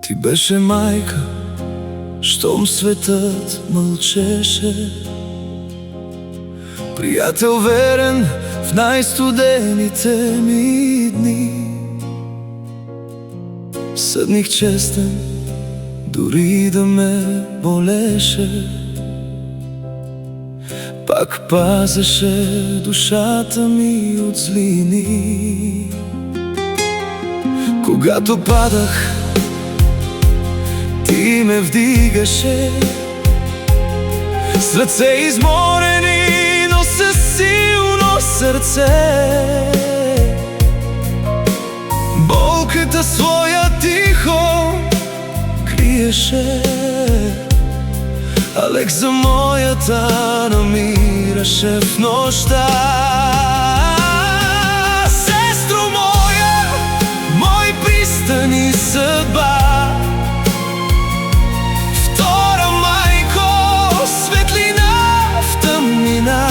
Ти беше майка, щом светът мълчеше, приятел верен в най-студените ми дни. Съдник честен, дори да ме болеше, пак пазеше душата ми от злини. Когато падах, ти ме вдигаше с ръце изморени, но със силно сърце. Болката своя тихо криеше, а лек за моята намираше в нощта. Сестро моя, мой пристан и съдба, втора майко, светлина в тъмнина.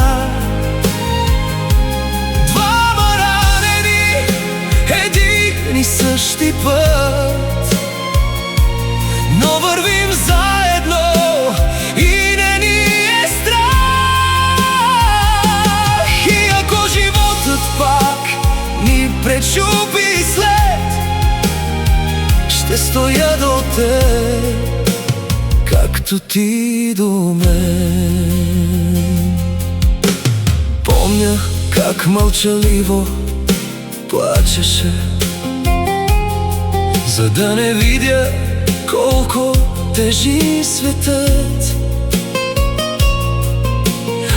Двама ранени, един и същи път, но вървим заедно и не ни е страх. И ако животът пак ни пречупи след, ще стоя до теб, както ти до мен. Помня как мълчаливо плачеше, за да не видя колко тежи светът.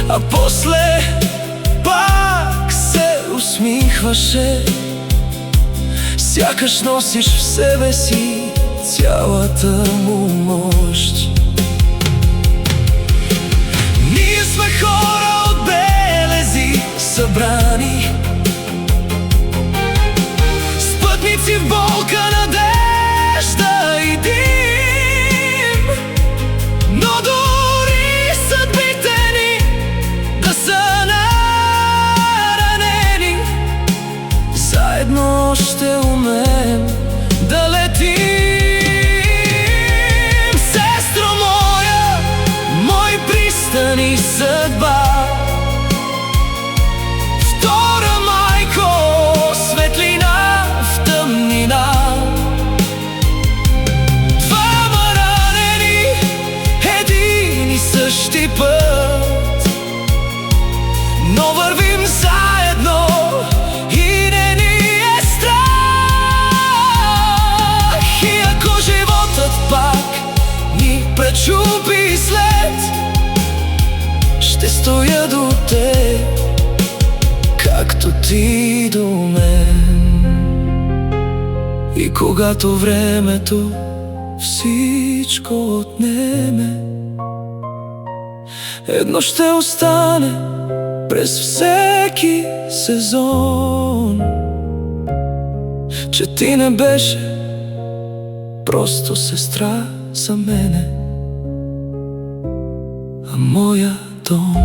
А после пак се усмихваше, сякаш носиш в себе си цялата му мощ. Ние сме хора от белези събрани, спътници в болка, надежда и дим. Но дори съдбите ни да са наранени, заедно ще умеем да летим. Сестро моя, мой пристан и съдба, втора майко, светлина в тъмнина. Двама ранени, един и същи път, но вървим заедно и не ни е страх. И ако животът пак ни пречупи след, ще стоя до теб, както ти до мен. И когато времето всичко отнеме, едно ще остане през всеки сезон, че ти не беше просто сестра за мене, а моя дом.